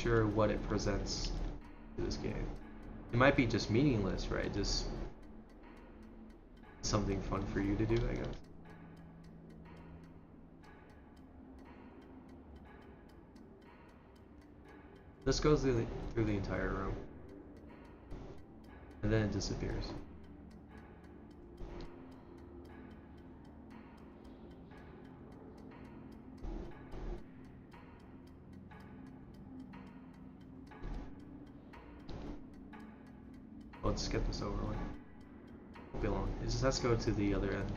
sure what it presents to this game. It might be just meaningless, right? Just something fun for you to do, I guess. This goes through the entire room. And then it disappears. Let's get this over with. Won't be long. It just has to go to the other end.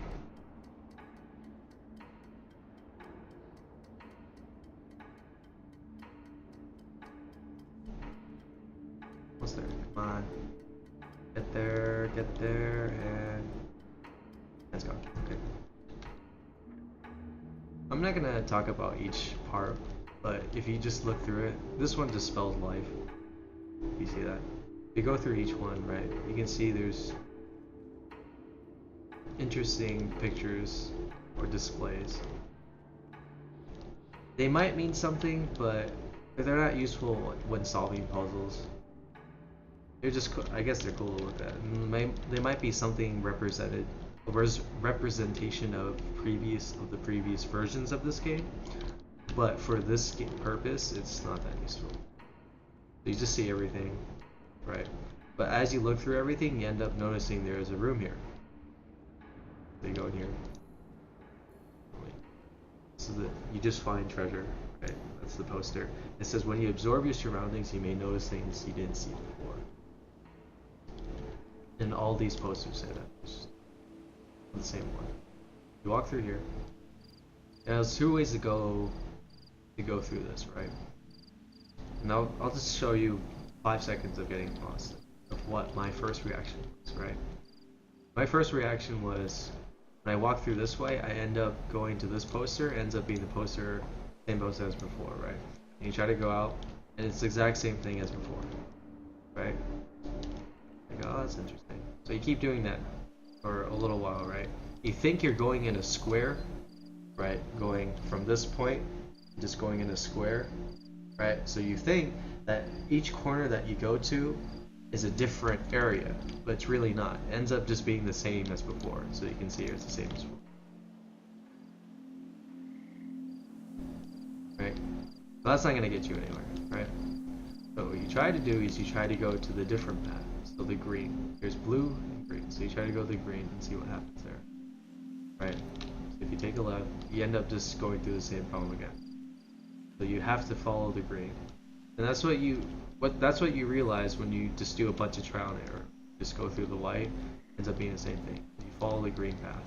What's there? Come on. Get there, and let's go. Okay. I'm not gonna talk about each part, but if you just look through it, this one just spells life. You see that? If you go through each one, right, you can see there's interesting pictures or displays. They might mean something, but they're not useful when solving puzzles. They're just, I guess they're cool to look at. And they might be something represented, a representation of the previous versions of this game, but for this purpose, it's not that useful. You just see everything, right? But as you look through everything, you end up noticing there is a room here. So you go in here. So that you just find treasure, right? That's the poster. It says when you absorb your surroundings, you may notice things you didn't see before. And all these posters say that. It's the same one. You walk through here. Now there's two ways to go through this, right? And I'll just show you 5 seconds of getting lost of what my first reaction was, right? My first reaction was when I walk through this way, I end up going to this poster, ends up being the poster, same poster as before, right? And you try to go out, and it's the exact same thing as before, right? Like, oh, that's interesting. So you keep doing that for a little while, right? You think you're going in a square, right? Going from this point, just going in a square, right? So you think that each corner that you go to is a different area, but it's really not. It ends up just being the same as before. So you can see here it's the same as before. Right? So that's not going to get you anywhere, right? So what you try to do is you try to go to the different path. So the green. There's blue and green. So you try to go to the green and see what happens there. Right? So if you take a left, you end up just going through the same problem again. So you have to follow the green. And that's what you realize when you just do a bunch of trial and error. Just go through the light, ends up being the same thing. You follow the green path.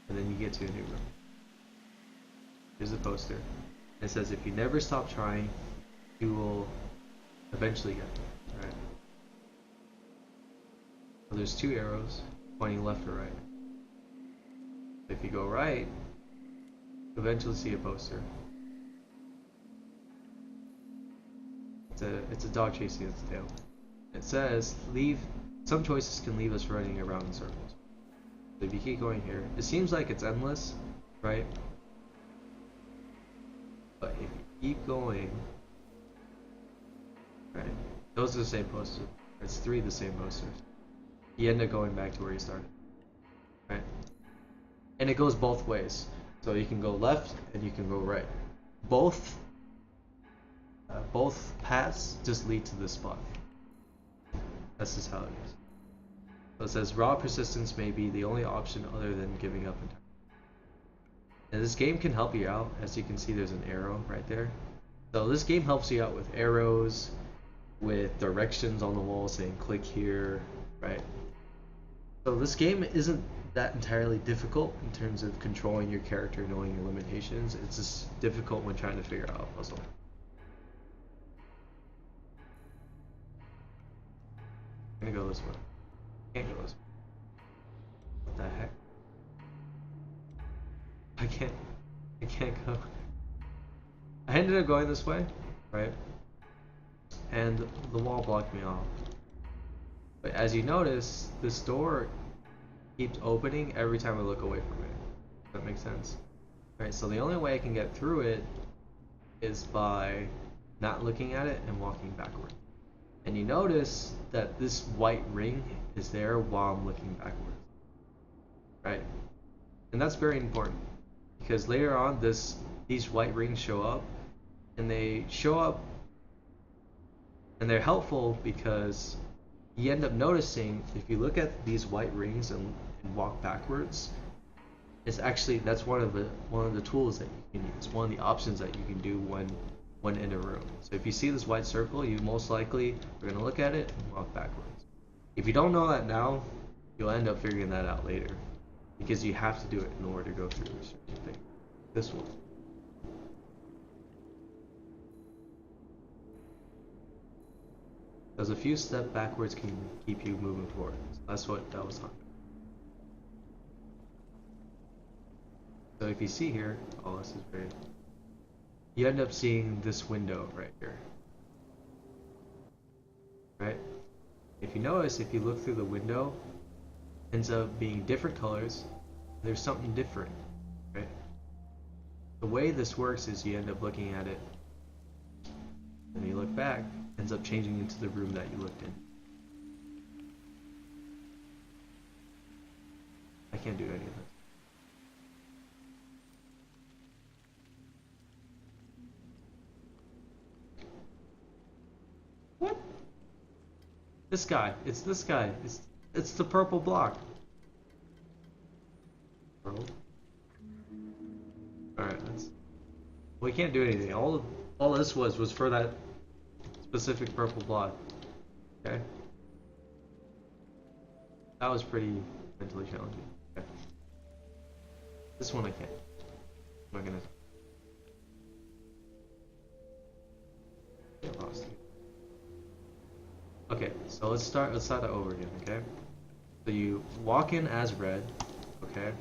And then you get to a new room. Here's the poster. It says if you never stop trying, you will eventually get there, right? So there's two arrows pointing left or right. If you go right, you'll eventually see a poster. It's a dog chasing its tail. It says, some choices can leave us running around in circles. So if you keep going here, it seems like it's endless, right? But if you keep going, right, those are the same posters. It's 3 of the same posters. You end up going back to where you started, right? And it goes both ways. So you can go left and you can go right. Both paths just lead to this spot. That's just how it is. So it says raw persistence may be the only option other than giving up entirely. And this game can help you out. As you can see, there's an arrow right there. So this game helps you out with arrows, with directions on the wall saying click here, right? So this game isn't that entirely difficult in terms of controlling your character, knowing your limitations. It's just difficult when trying to figure out a puzzle. I'm gonna go this way. Can't go this way. What the heck? I can't go. I ended up going this way, right? And the wall blocked me off. But as you notice, this door keeps opening every time I look away from it. Does that make sense? Right, so the only way I can get through it is by not looking at it and walking backward. And you notice that this white ring is there while I'm looking backward. Right? And that's very important because later on these white rings show up, and they show up and they're helpful because you end up noticing if you look at these white rings and walk backwards, it's actually that's one of the tools that you can use, one of the options that you can do when in a room. So if you see this white circle, you most likely are going to look at it and walk backwards. If you don't know that now, you'll end up figuring that out later because you have to do it in order to go through a certain thing. This one. Because a few steps backwards can keep you moving forward. So that's what that was on. So if you see here, oh, this is very. You end up seeing this window right here. Right? If you notice, if you look through the window, it ends up being different colors. There's something different, right? The way this works is you end up looking at it, and you look back, ends up changing into the room that you looked in. I can't do any of this. What? This guy. It's this guy. It's the purple block. Purple. Alright, we can't do anything. All this was for that specific purple block. Okay? That was pretty mentally challenging. Okay. This one I can't. I'm not gonna get lost here. Okay, so let's start it over again, okay? So you walk in as red, okay?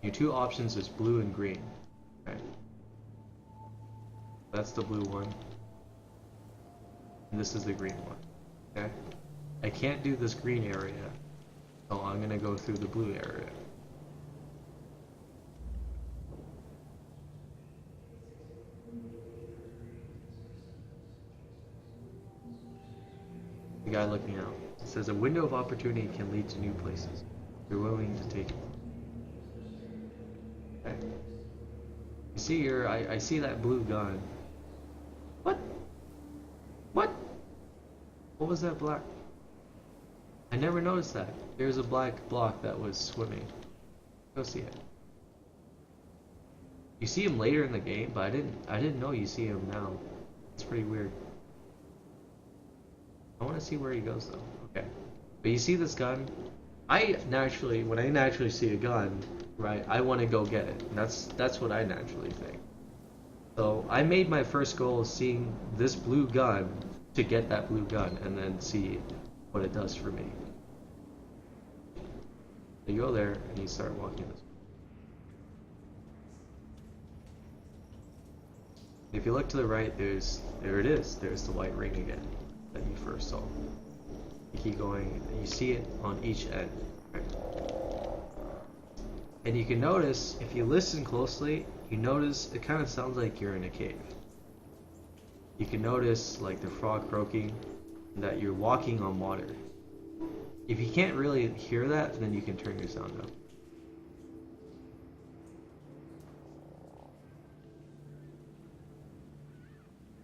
Your two options is blue and green, okay? That's the blue one. And this is the green one, okay? I can't do this green area, so I'm gonna go through the blue area. The guy looking out. It says a window of opportunity can lead to new places. You're willing to take it. Okay. You see here, I see that blue gun. What? What? What was that black? I never noticed that. There's a black block that was swimming. Go see it. You see him later in the game, but I didn't know you see him now. It's pretty weird. I want to see where he goes though. Okay. But you see this gun? When I naturally see a gun, right, I want to go get it. And that's what I naturally think. So I made my first goal of seeing this blue gun to get that blue gun and then see what it does for me. You go there and you start walking this way. If you look to the right, there it is. There's the white ring again that you first saw. You keep going, and you see it on each end. Right? And you can notice, if you listen closely, you notice it kind of sounds like you're in a cave. You can notice like the frog croaking, and that you're walking on water. If you can't really hear that, then you can turn your sound up.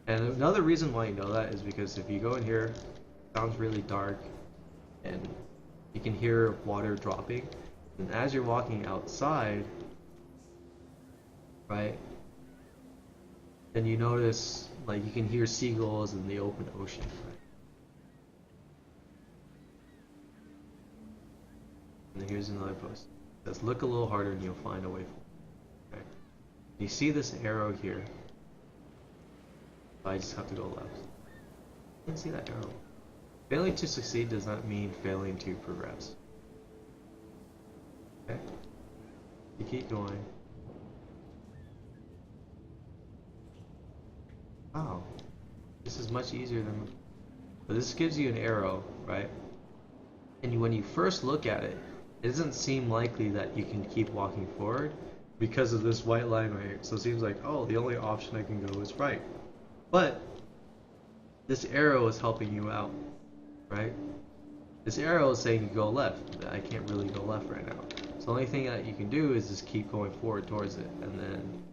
And another reason why you know that is because if you go in here, it sounds really dark, and you can hear water dropping. And as you're walking outside, right, then you notice, like, you can hear seagulls in the open ocean, right? And here's another post. It says, look a little harder and you'll find a way forward. Okay? You see this arrow here. I just have to go left. I didn't see that arrow. Failing to succeed does not mean failing to progress. Okay? You keep going. Wow. This is much easier than... But this gives you an arrow, right? And when you first look at it, it doesn't seem likely that you can keep walking forward. because of this white line right here. So it seems like, oh, the only option I can go is right. But this arrow is helping you out, right? This arrow is saying you go left. I can't really go left right now. So the only thing that you can do is just keep going forward towards it, and then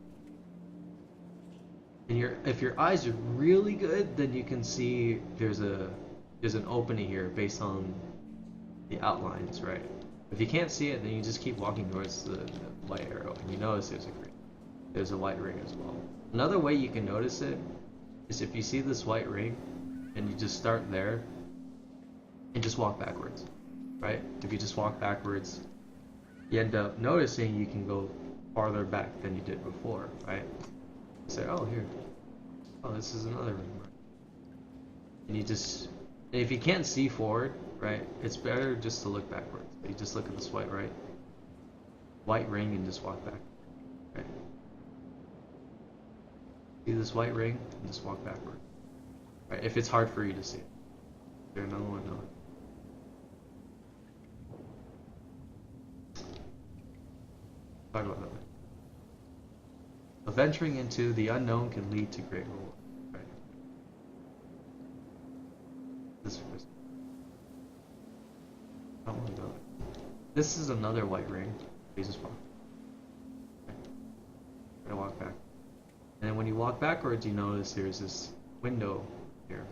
if your eyes are really good, then you can see there's an opening here based on the outlines, right? If you can't see it, then you just keep walking towards the white arrow, and you notice there's a white ring as well. Another way you can notice it is if you see this white ring, and you just start there, and just walk backwards, right? If you just walk backwards, you end up noticing you can go farther back than you did before, right? You say, oh, here. Oh, this is another ring, right? And if you can't see forward, right, it's better just to look backwards. You just look at this white ring and just walk back, right? See this white ring and just walk backward, right? If it's hard for you to see it. Is there another one? No. Talk about that. Venturing into the unknown can lead to great reward. Right. This first. I don't want to go there. This is another white ring. Jesus walk. Okay. Gonna walk back. And then when you walk backwards, you notice there's this window here.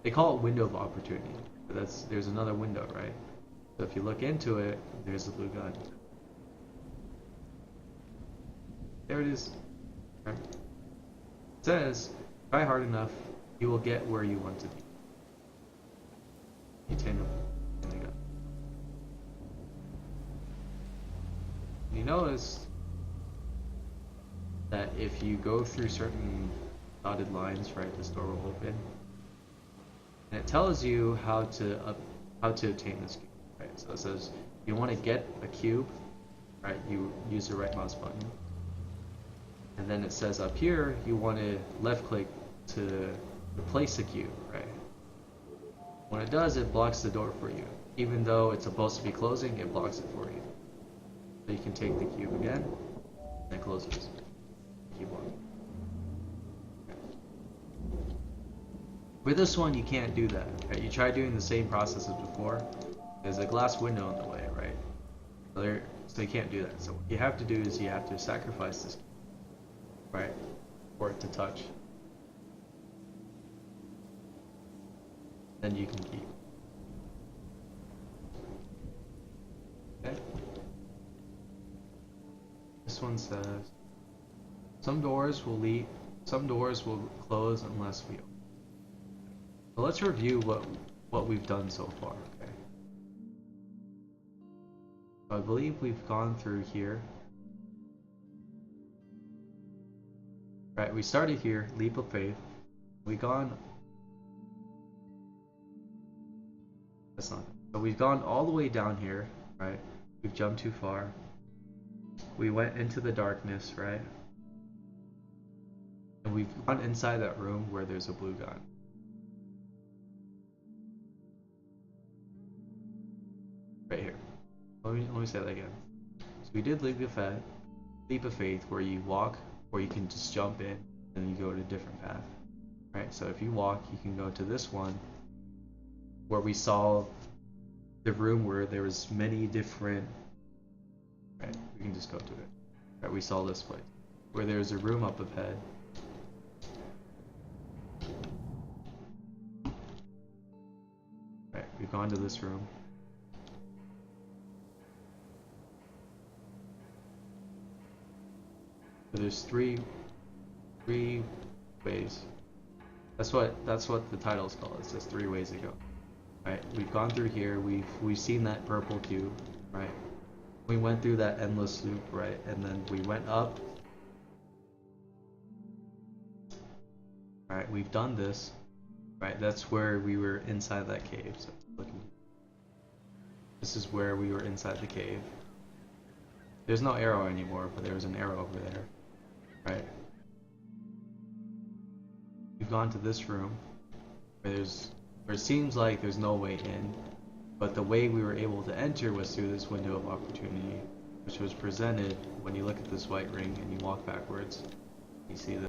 They call it window of opportunity. But there's another window, right? So if you look into it, there's the blue gun. There it is. Right. It says, try hard enough, you will get where you want to be. You notice that if you go through certain dotted lines, right, this door will open, and it tells you how to obtain this cube, right? So it says you want to get a cube, right? You use the right mouse button. And then it says up here, you want to left click to replace the cube, right? When it does, it blocks the door for you. Even though it's supposed to be closing, it blocks it for you. So you can take the cube again, and it closes. Keep on. Okay. With this one, you can't do that, right? You try doing the same process as before. There's a glass window in the way, right? So you can't do that. So what you have to do is you have to sacrifice this cube, right, for it to touch. Then you can keep. Okay. This one says, some doors will close unless we open. So let's review what we've done so far. Okay. So I believe we've gone through here. Right, we started here, leap of faith. We've gone. That's not. So we've gone all the way down here, right? We've jumped too far. We went into the darkness, right? And we've gone inside that room where there's a blue gun. Right here. Let me say that again. So we did leap of faith where you walk, or you can just jump in and you go to a different path, right? So if you walk, you can go to this one where we saw the room where there was many different, right? We can just go to it, right? We saw this place where there's a room up ahead. Right, we've gone to this room. So there's three ways. That's what the title's called. It says 3 ways to go. Right? We've gone through here. We've seen that purple cube. Right? We went through that endless loop. Right? And then we went up. Right? We've done this. Right? That's where we were inside that cave. So this is where we were inside the cave. There's no arrow anymore, but there was an arrow over there. Right? We've gone to this room where it seems like there's no way in, but the way we were able to enter was through this window of opportunity. which was presented when you look at this white ring and you walk backwards. You see this.